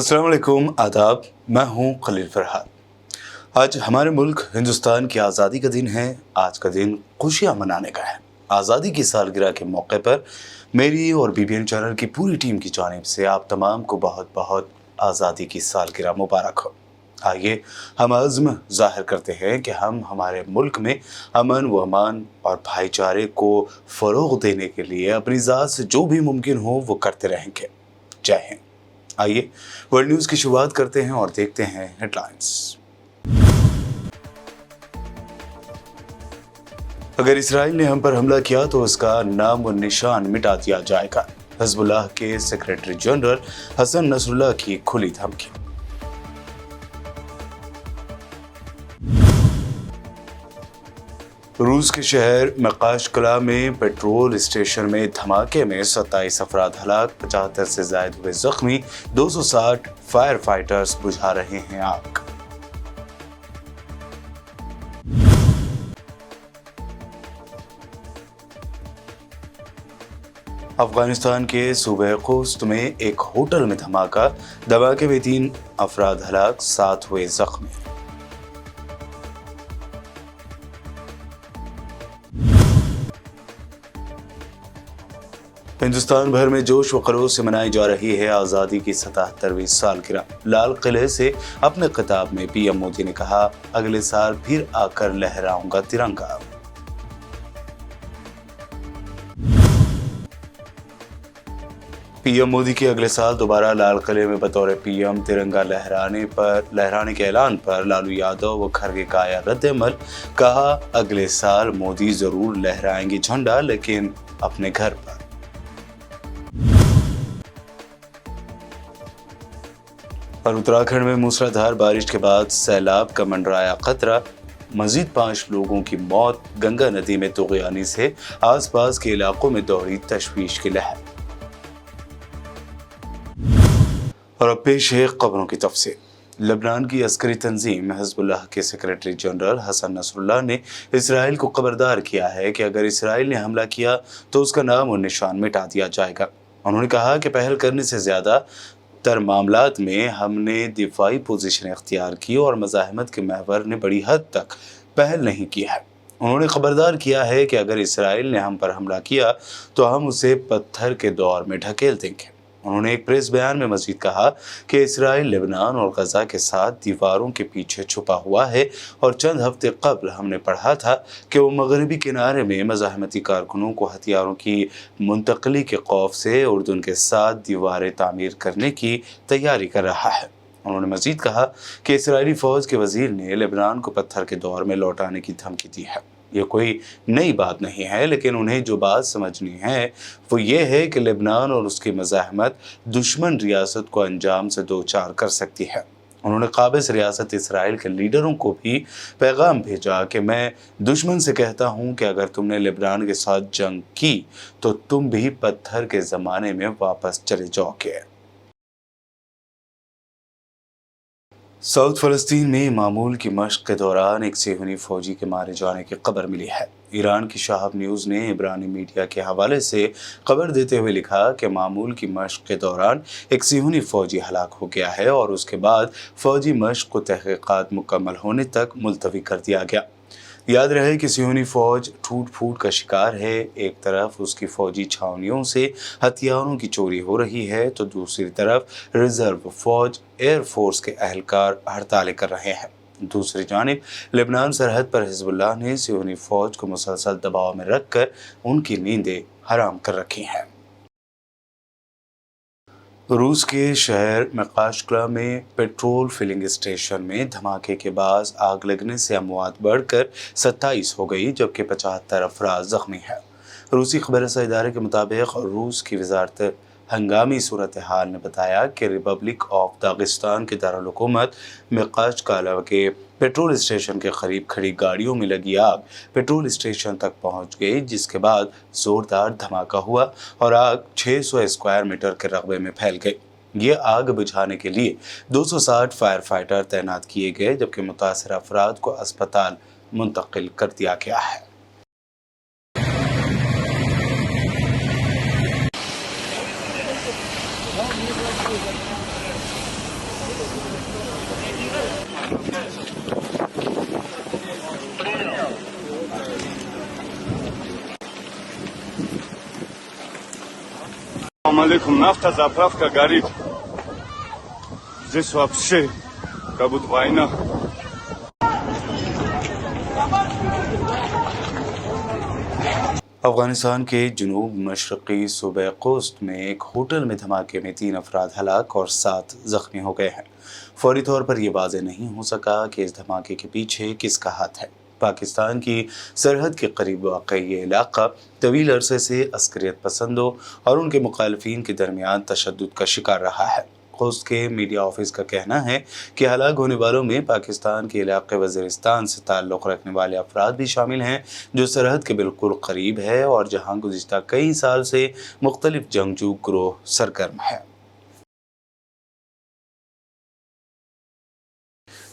अस्सलाम वालेकुम, आदाब। मैं हूं खलील फरहाद। आज हमारे मुल्क हिंदुस्तान की आज़ादी का दिन है। आज का दिन खुशियां मनाने का है। आज़ादी की सालगिरह के मौके पर मेरी और बीबीएन चैनल की पूरी टीम की जानिब से आप तमाम को बहुत बहुत आज़ादी की सालगिरह मुबारक हो। आइए हम आज़्म ज़ाहिर करते हैं कि हम हमारे मुल्क में अमन व अमान और भाईचारे को फ़रोग़ देने के लिए अपनी ज़ात से जो भी मुमकिन हो वो करते रहेंगे। जय हिंद। आइए वर्ल्ड न्यूज़ की शुरुआत करते हैं और देखते हैं हेडलाइंस। अगर इसराइल ने हम पर हमला किया तो उसका नाम व निशान मिटा दिया जाएगा। हिज़्बुल्लाह के सेक्रेटरी जनरल हसन नसरुल्लाह की खुली धमकी। रूस के शहर मकाशकला में पेट्रोल स्टेशन में धमाके में 27 अफराद हलाक, 75 से ज्यादा हुए जख्मी, 260 फायर फाइटर्स बुझा रहे हैं आग। अफगानिस्तान के सूबे खुस्त में एक होटल में धमाके में 3 अफराद हलाक, 7 हुए जख्मी। हिंदुस्तान भर में जोश व खरोश से मनाई जा रही है आज़ादी की 77वीं सालगिरह। लाल किले से अपने खिताब में पीएम मोदी ने कहा, अगले साल फिर आकर लहराऊंगा तिरंगा। पीएम मोदी के अगले साल दोबारा लाल किले में बतौर पीएम तिरंगा लहराने के ऐलान पर लालू यादव व खरगे का आया रद्द-ए-अमल। कहा, अगले साल मोदी जरूर लहराएंगे झंडा, लेकिन अपने घर पर। और उत्तराखंड में मूसलाधार बारिश के बाद सैलाब का मंडराया खतरा, मजीद 5 लोगों की मौत। गंगा नदी में तुग़यानी से आसपास के इलाकों में दोहरी तशवीश की लहर। और अब पेश है खबरों की तफसील। लेबनान की अस्करी तंजीम हिज़्बुल्लाह के सेक्रेटरी जनरल हसन नसरुल्लाह ने इसराइल को खबरदार किया है कि अगर इसराइल ने हमला किया तो उसका नाम और निशान मिटा दिया जाएगा। उन्होंने कहा कि पहल करने से ज़्यादा तर मामलात में हमने दिफाई पोजीशन इख्तियार की और मज़ाहमत के महवर ने बड़ी हद तक पहल नहीं की है। उन्होंने खबरदार किया है कि अगर इसराइल ने हम पर हमला किया तो हम उसे पत्थर के दौर में ढकेल देंगे। उन्होंने एक प्रेस बयान में मजीद कहा कि इसराइल लेबनान और गजा के साथ दीवारों के पीछे छुपा हुआ है और चंद हफ्ते कबल हमने पढ़ा था कि वो मगरबी किनारे में मज़ाहमती कारकुनों को हथियारों की मुंतकली के खौफ से उर्दन के साथ दीवारें तामीर करने की तैयारी कर रहा है। उन्होंने मजीद कहा कि इसराइली फ़ौज के वज़ीर ने लेबनान को पत्थर के दौर में लौटाने की धमकी दी है। ये कोई नई बात नहीं है, लेकिन उन्हें जो बात समझनी है वो ये है कि लेबनान और उसकी मज़ाहमत दुश्मन रियासत को अंजाम से दो चार कर सकती है। उन्होंने काबिज़ रियासत इसराइल के लीडरों को भी पैगाम भेजा कि मैं दुश्मन से कहता हूँ कि अगर तुमने लेबनान के साथ जंग की तो तुम भी पत्थर के ज़माने में वापस चले जाओगे। साउथ फ़लस्तीन में मामूल की मशक़ के दौरान एक सिहूनी फ़ौजी के मारे जाने की खबर मिली है। ईरान की शाहब न्यूज़ ने इब्रानी मीडिया के हवाले से खबर देते हुए लिखा कि मामूल की मशक़ के दौरान एक सिहूनी फ़ौजी हलाक हो गया है और उसके बाद फ़ौजी मशक़ को तहक़ीक़ात मुकम्मल होने तक मुलतवी कर दिया गया। याद रहे कि सिहूनी फ़ौज टूट फूट का शिकार है। एक तरफ उसकी फ़ौजी छावनियों से हथियारों की चोरी हो रही है तो दूसरी तरफ रिज़र्व फ़ौज एयर फोर्स के अहलकार हड़तालें कर रहे हैं। दूसरी जानिब लेबनान सरहद पर हिज़्बुल्लाह ने सिहूनी फ़ौज को मुसलसल दबाव में रखकर उनकी नींदें हराम कर रखी हैं। रूस के शहर मकाशकला में पेट्रोल फिलिंग स्टेशन में धमाके के बाद आग लगने से अमवात बढ़कर 27 हो गई, जबकि 75 अफराद जख्मी हैं। रूसी खबर-रसाई इदारे के मुताबिक रूस की वजारत हंगामी सूरत हाल ने बताया कि रिपब्लिक ऑफ दागिस्तान के दारुल-हुकूमत मकाशकला के पेट्रोल स्टेशन के करीब खड़ी गाड़ियों में लगी आग पेट्रोल स्टेशन तक पहुंच गई, जिसके बाद जोरदार धमाका हुआ और आग 600 स्क्वायर मीटर के रकबे में फैल गई। ये आग बुझाने के लिए 260 फायर फाइटर तैनात किए गए, जबकि मुतासर अफराद को अस्पताल मुंतकिल कर दिया गया है। Nafta zapravka горит. Здесь вообще как будто война. अफगानिस्तान के जुनूब मशरक़ी सूबे कोस्ट में एक होटल में धमाके में 3 अफराद हलाक और 7 जख्मी हो गए हैं। फौरी तौर पर यह वाज़ेह नहीं हो सका कि इस धमाके के पीछे किसका हाथ है। पाकिस्तान की सरहद के करीब वाक़ ये इलाका तवील अरसे से अस्करियत पसंदों और उनके मुखालफिन के दरमियान तशद्दुद का शिकार रहा है। कोस्ट के मीडिया ऑफिस का कहना है कि हलाक होने वालों में पाकिस्तान के इलाके वज़ीरिस्तान से ताल्लुक़ रखने वाले अफराद भी शामिल हैं, जो सरहद के बिल्कुल करीब है और जहां गुज़िश्ता कई साल से मुख्तलिफ जंगजू ग्रोह सरगर्म है।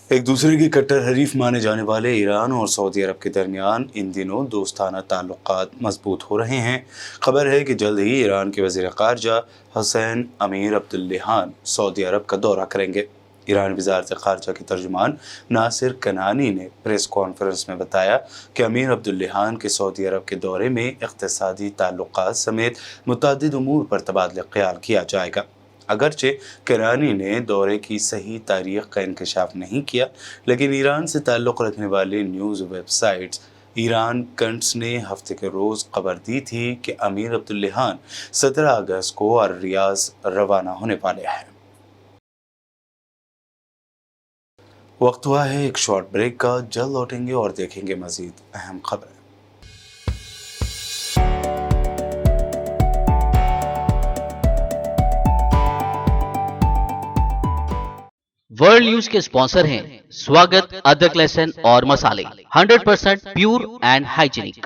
एक दूसरे के कट्टर हरीफ माने जाने वाले ईरान और सऊदी अरब के दरमियान इन दिनों दोस्ताना ताल्लुकात मजबूत हो रहे हैं। खबर है कि जल्द ही ईरान के वज़ीर ख़ारजा हुसैन अमीर अब्दुल्लाहान सऊदी अरब का दौरा करेंगे। ईरान वज़ारत ख़ारजा के तर्जुमान नासिर कनानी ने प्रेस कॉन्फ्रेंस में बताया कि अमीर अब्दुल्लाहान के सऊदी अरब के दौरे में इक़्तिसादी ताल्लुकात समेत मुतअद्दिद उमूर पर तबादला ख़याल किया जाएगा। अगरचे करानी ने दौरे की सही तारीख का इंकशाफ नहीं किया, लेकिन ईरान से ताल्लुक़ रखने वाले न्यूज़ वेबसाइट्स ईरान कंट्स ने हफ्ते के रोज़ खबर दी थी कि अमीर अब्दुल्लाहान 17 अगस्त को रियाज रवाना होने वाले हैं। वक्त हुआ है एक शॉर्ट ब्रेक का, जल्द लौटेंगे और देखेंगे मज़ीद अहम खबरें। वर्ल्ड न्यूज के स्पॉन्सर हैं स्वागत, अदरक, लहसुन और मसाले 100% प्योर एंड हाइजीनिक।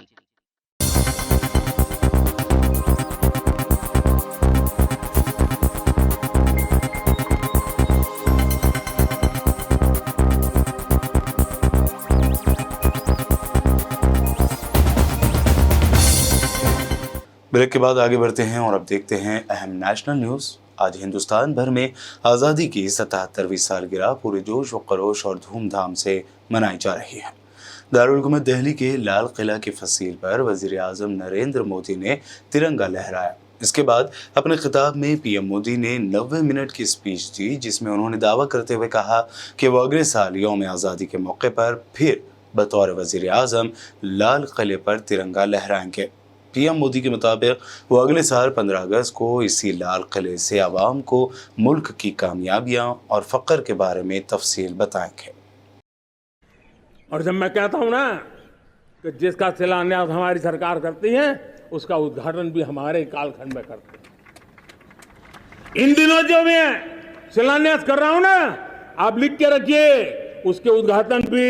ब्रेक के बाद आगे बढ़ते हैं और अब देखते हैं अहम नेशनल न्यूज़। आज हिंदुस्तान भर में आज़ादी की 77वीं सालगिरह पूरे जोश व खरोश और धूमधाम से मनाई जा रही है। दारुल हुकूमत दिल्ली के लाल किला की फसील पर वज़ीर आज़म नरेंद्र मोदी ने तिरंगा लहराया। इसके बाद अपने खिताब में पीएम मोदी ने 90 मिनट की स्पीच दी, जिसमें उन्होंने दावा करते हुए कहा कि वो अगले साल यौम आज़ादी के मौके पर फिर बतौर वज़ीर आज़म लाल किले पर तिरंगा लहराएंगे। पीएम मोदी के मुताबिक वो अगले साल 15 अगस्त को इसी लाल किले से आवाम को मुल्क की कामयाबियां और फ़ख्र के बारे में तफसील बताएंगे। और जब मैं कहता हूं ना कि जिसका शिलान्यास हमारी सरकार करती है, उसका उद्घाटन भी हमारे कालखंड में करते हैं। इन दिनों जो मैं शिलान्यास कर रहा हूं ना, आप लिख के रखिए, उसके उद्घाटन भी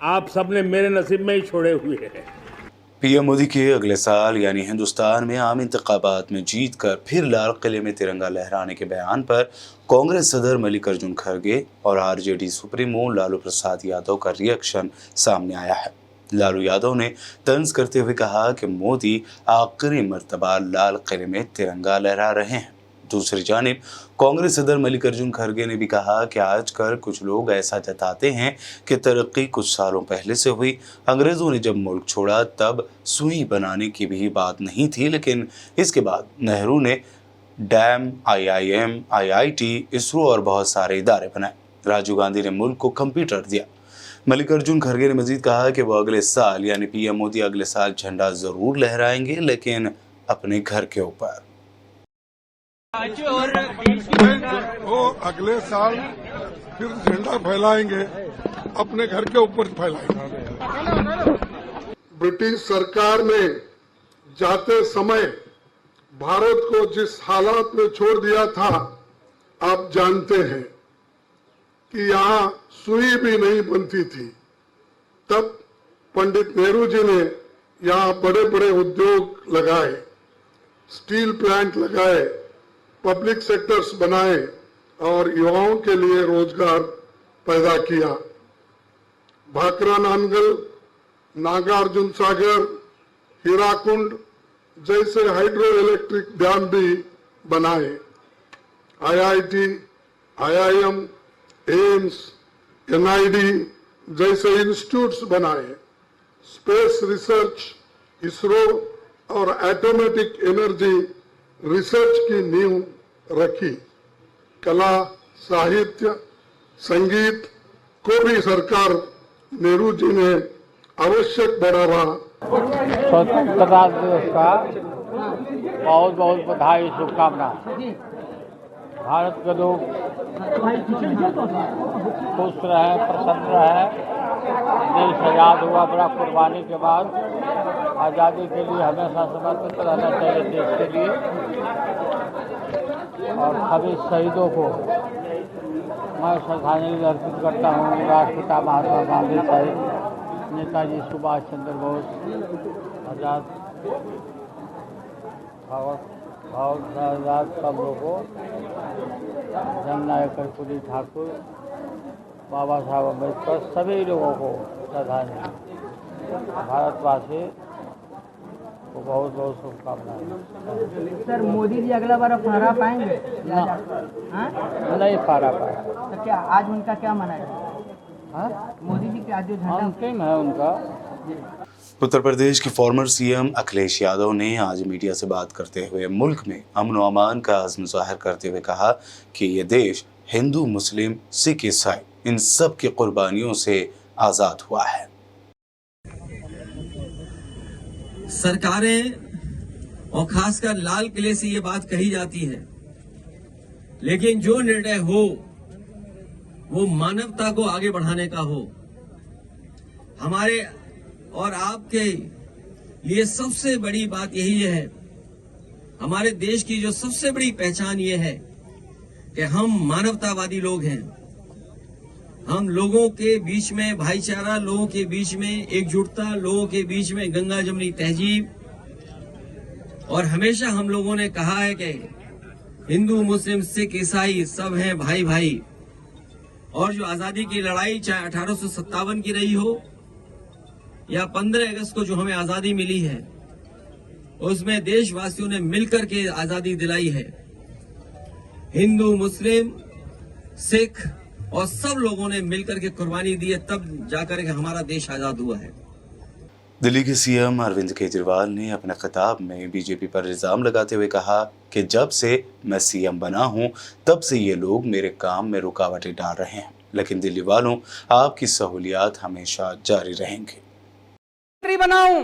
आप सबने मेरे नसीब में ही छोड़े हुए हैं। पीएम मोदी के अगले साल यानी हिंदुस्तान में आम इंतखाबात में जीत कर फिर लाल किले में तिरंगा लहराने के बयान पर कांग्रेस सदर मल्लिकार्जुन खड़गे और आरजेडी सुप्रीमो लालू प्रसाद यादव का रिएक्शन सामने आया है। लालू यादव ने तंज करते हुए कहा कि मोदी आखिरी मर्तबा लाल किले में तिरंगा लहरा रहे हैं। दूसरी जानिब कांग्रेस सदर मल्लिकार्जुन खड़गे ने भी कहा कि आजकल कुछ लोग ऐसा जताते हैं कि तरक्की कुछ सालों पहले से हुई। अंग्रेज़ों ने जब मुल्क छोड़ा तब सुई बनाने की भी बात नहीं थी, लेकिन इसके बाद नेहरू ने डैम, IIM, IIT, इसरो और बहुत सारे इदारे बनाए। राजीव गांधी ने मुल्क को कंप्यूटर दिया। मल्लिकार्जुन खड़गे ने मजीद कहा कि वो अगले साल यानी पीएम मोदी अगले साल झंडा ज़रूर लहराएंगे, लेकिन अपने घर के ऊपर। वो अगले साल फिर झंडा फहलाएंगे, अपने घर के ऊपर फहलाएंगे। ब्रिटिश सरकार ने जाते समय भारत को जिस हालात में छोड़ दिया था, आप जानते हैं कि यहाँ सुई भी नहीं बनती थी। तब पंडित नेहरू जी ने यहाँ बड़े बड़े उद्योग लगाए, स्टील प्लांट लगाए, पब्लिक सेक्टर्स बनाए और युवाओं के लिए रोजगार पैदा किया। भाखरा नानगल, नागार्जुन सागर, हीराकुंड जैसे हाइड्रो इलेक्ट्रिक डैम भी बनाए। आईआईटी, आईआईएम, एम्स, एनआईडी जैसे इंस्टीट्यूट्स बनाए। स्पेस रिसर्च, इसरो और एटॉमिक एनर्जी रिसर्च की नींव रखी। कला, साहित्य, संगीत को भी सरकार नेहरू जी ने आवश्यक बढ़ावा। स्वतंत्रता दिवस का बहुत बहुत बधाई, शुभकामना। भारत के लोग खुश रहे, प्रसन्न रहे। देश आजाद हुआ बड़ा कुर्बानी के बाद। आज़ादी के लिए हमेशा समर्पित रहना चाहिए देश के लिए। और सभी शहीदों को मैं श्रद्धांजलि अर्पित करता हूँ। राष्ट्रपिता महात्मा गांधी साहिब, नेताजी सुभाष चंद्र बोस, आजाद सब लोगों, जननायक कर्पूरी ठाकुर, बाबा साहब अम्बेडकर, सभी लोगों को श्रद्धांजलि। भारतवासी को बहुत बहुत शुभकामनाएं। सर, मोदी जी अगला बार फहरा पाएंगे? नहीं फहरा पाए। तो क्या आज उनका क्या मनाएगा? मोदी जी के आज जो झंडा अंतिम है उनका। उत्तर प्रदेश के फॉर्मर सीएम अखिलेश यादव ने आज मीडिया से बात करते हुए मुल्क में अमन व अमान का अज़्म ज़ाहिर करते हुए कहा कि ये देश हिंदू, मुस्लिम, सिख, ईसाई इन सब की कुर्बानियों से आज़ाद हुआ है। सरकारें और खासकर लाल किले से ये बात कही जाती है, लेकिन जो निर्णय हो वो मानवता को आगे बढ़ाने का हो। हमारे और आपके लिए सबसे बड़ी बात यही है, हमारे देश की जो सबसे बड़ी पहचान ये है कि हम मानवतावादी लोग हैं। हम लोगों के बीच में भाईचारा, लोगों के बीच में एकजुटता, लोगों के बीच में गंगा जमनी तहजीब। और हमेशा हम लोगों ने कहा है कि हिंदू, मुस्लिम, सिख, ईसाई सब हैं भाई भाई। और जो आजादी की लड़ाई चाहे 1857 की रही हो या 15 अगस्त को जो हमें आजादी मिली है, उसमें देशवासियों ने मिलकर के आजादी दिलाई है। हिंदू, मुस्लिम, सिख और सब लोगों ने मिलकर के कुर्बानी दी है, तब जाकर के हमारा देश आजाद हुआ है। दिल्ली के सीएम अरविंद केजरीवाल ने अपने खिताब में बीजेपी पर इल्जाम लगाते हुए कहा कि जब से मैं सीएम बना हूं तब से ये लोग मेरे काम में रुकावटें डाल रहे हैं, लेकिन दिल्ली वालों, आपकी सहूलियात हमेशा जारी रहेंगी। बनाऊं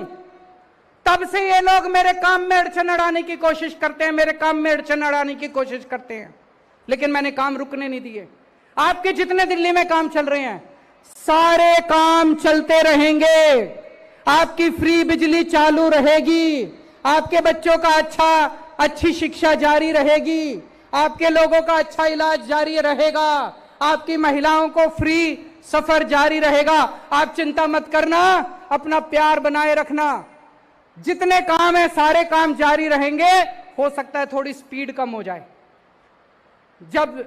तब से ये लोग मेरे काम में अड़चन अड़ाने की कोशिश करते हैं, मेरे काम में अड़चन अड़ाने की कोशिश करते हैं, लेकिन मैंने काम रुकने नहीं दिए। आपके जितने दिल्ली में काम चल रहे हैं सारे काम चलते रहेंगे। आपकी फ्री बिजली चालू रहेगी, आपके बच्चों का अच्छी शिक्षा जारी रहेगी, आपके लोगों का अच्छा इलाज जारी रहेगा, आपकी महिलाओं को फ्री सफर जारी रहेगा। आप चिंता मत करना, अपना प्यार बनाए रखना। जितने काम है सारे काम जारी रहेंगे। हो सकता है थोड़ी स्पीड कम हो जाए, जब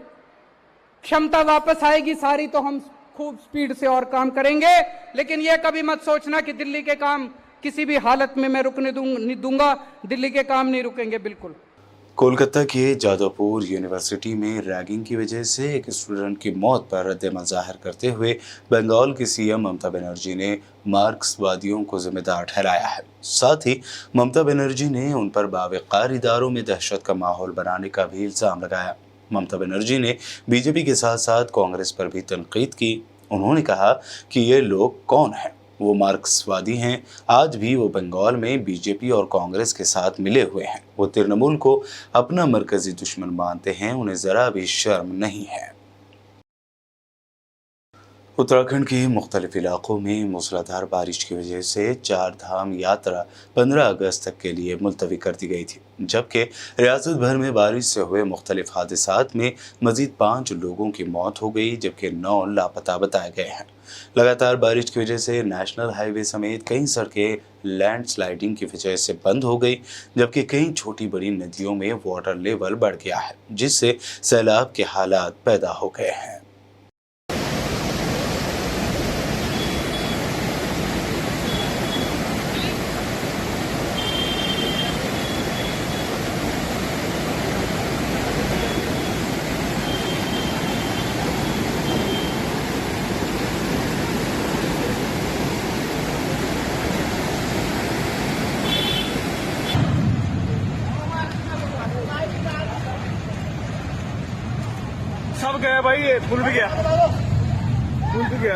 क्षमता वापस आएगी सारी तो हम खूब स्पीड से और काम करेंगे। लेकिन यह कभी मत सोचना कि दिल्ली के काम किसी भी हालत में मैं रुकने नहीं दूंगा। दिल्ली के काम नहीं रुकेंगे, बिल्कुल। कोलकाता के जादवपुर यूनिवर्सिटी में रैगिंग की वजह से एक स्टूडेंट की मौत पर रद्द-ए-अमल जाहिर करते हुए बंगाल की सीएम ममता बनर्जी ने मार्क्सवादियों को जिम्मेदार ठहराया है। साथ ही ममता बनर्जी ने उन पर बावकार इदारों में दहशत का माहौल बनाने का भी इल्जाम लगाया। ममता बनर्जी ने बीजेपी के साथ साथ कांग्रेस पर भी तनकीद की। उन्होंने कहा कि ये लोग कौन हैं? वो मार्क्सवादी हैं। आज भी वो बंगाल में बीजेपी और कांग्रेस के साथ मिले हुए हैं। वो तृणमूल को अपना मरकजी दुश्मन मानते हैं। उन्हें जरा भी शर्म नहीं है। उत्तराखंड के मुख्तलिफ इलाकों में मूसलाधार बारिश की वजह से 4 धाम यात्रा 15 अगस्त तक के लिए मुलतवी कर दी गई थी, जबकि रियासत भर में बारिश से हुए मुख्तलिफ हादसात में मजीद 5 लोगों की मौत हो गई, जबकि 9 लापता बताए गए हैं। लगातार बारिश की वजह से नेशनल हाईवे समेत कई सड़कें लैंडस्लाइडिंग की वजह से बंद हो गई, जबकि कई छोटी बड़ी नदियों में वाटर लेवल बढ़ गया है, जिससे सैलाब के हालात पैदा हो गए हैं। सब गया भाई, ये फूल भी गया, फूल भी गया।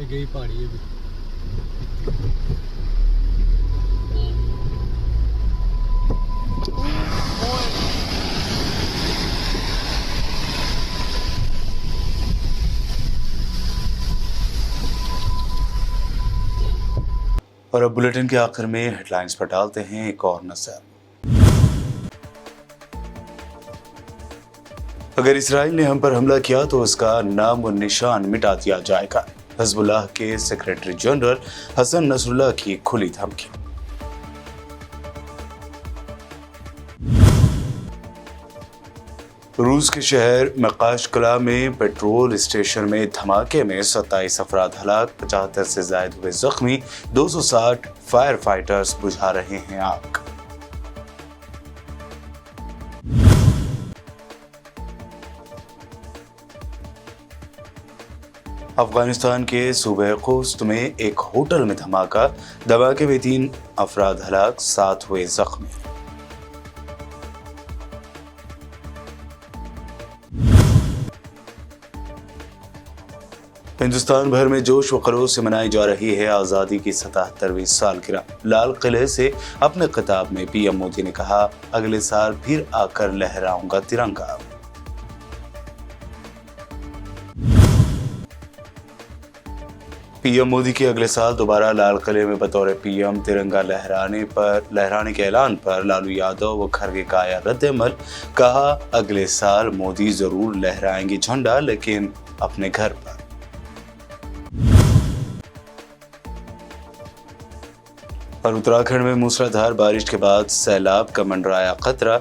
गई पहाड़ी है। और अब बुलेटिन के आखिर में हेडलाइंस पर डालते हैं एक और नजर। अगर इसराइल ने हम पर हमला किया तो उसका नाम और निशान मिटा दिया जाएगा, हिजबुल्लाह के सेक्रेटरी जनरल हसन नसरुल्लाह की खुली धमकी। रूस के शहर मकाशकला में पेट्रोल स्टेशन में धमाके में 27 अफराद हलाक, 75 से ज्यादा हुए जख्मी, 260 फायर फाइटर्स बुझा रहे हैं आग। अफगानिस्तान के सूबे खुस्त में एक होटल में धमाके में 3 अफराद हलाक, 7 हुए जख्मी। हिंदुस्तान भर में जोश व खरोश से मनाई जा रही है आज़ादी की 77वीं सालगिरह। लाल किले से अपने खिताब में पीएम मोदी ने कहा, अगले साल फिर आकर लहराऊंगा तिरंगा। पीएम मोदी के अगले साल दोबारा लाल किले में बतौर पीएम तिरंगा लहराने के ऐलान पर लालू यादव व खरगे का आया रद्द-ए-अमल। कहा, अगले साल मोदी जरूर लहराएंगे झंडा, लेकिन अपने घर पर। और उत्तराखंड में मूसलाधार बारिश के बाद सैलाब का मंडराया खतरा,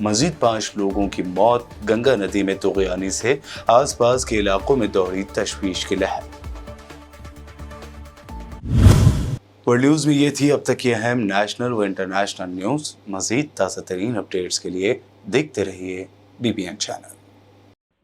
मजीद 5 लोगों की मौत। गंगा नदी में तुगयानी से आसपास के इलाकों में दौड़ी तशवीश की लहर। वर्ल्ड न्यूज में ये थी अब तक की अहम नेशनल व इंटरनेशनल न्यूज। मजीद ताज़ा तरीन अपडेट्स के लिए देखते रहिए बीबीएन चैनल।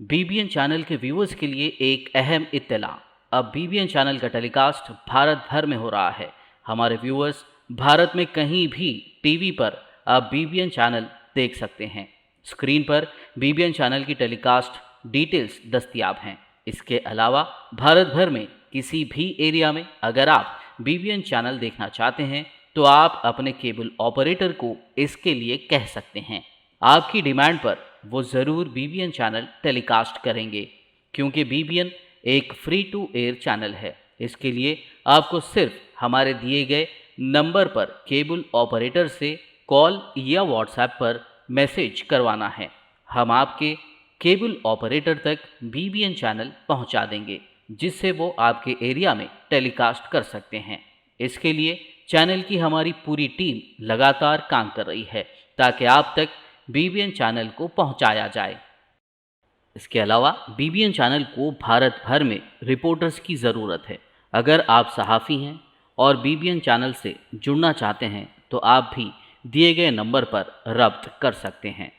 बीबीएन चैनल के व्यूअर्स के लिए एक अहम इत्तला, अब बीबीएन चैनल का टेलीकास्ट भारत भर में हो रहा है। हमारे व्यूअर्स भारत में कहीं भी टीवी पर आप बीबीएन चैनल देख सकते हैं। स्क्रीन पर बीबीएन चैनल की टेलीकास्ट डिटेल्स दस्तयाब हैं। इसके अलावा भारत भर में किसी भी एरिया में अगर आप बीबीएन चैनल देखना चाहते हैं तो आप अपने केबल ऑपरेटर को इसके लिए कह सकते हैं। आपकी डिमांड पर वो ज़रूर बीबीएन चैनल टेलीकास्ट करेंगे, क्योंकि बीबीएन एक फ्री टू एयर चैनल है। इसके लिए आपको सिर्फ हमारे दिए गए नंबर पर केबल ऑपरेटर से कॉल या व्हाट्सएप पर मैसेज करवाना है। हम आपके केबल ऑपरेटर तक बीबीएन चैनल पहुंचा देंगे, जिससे वो आपके एरिया में टेलीकास्ट कर सकते हैं। इसके लिए चैनल की हमारी पूरी टीम लगातार काम कर रही है ताकि आप तक बीबीएन चैनल को पहुंचाया जाए। इसके अलावा बीबीएन चैनल को भारत भर में रिपोर्टर्स की ज़रूरत है। अगर आप सहाफ़ी हैं और बीबीएन चैनल से जुड़ना चाहते हैं तो आप भी दिए गए नंबर पर रब्त कर सकते हैं।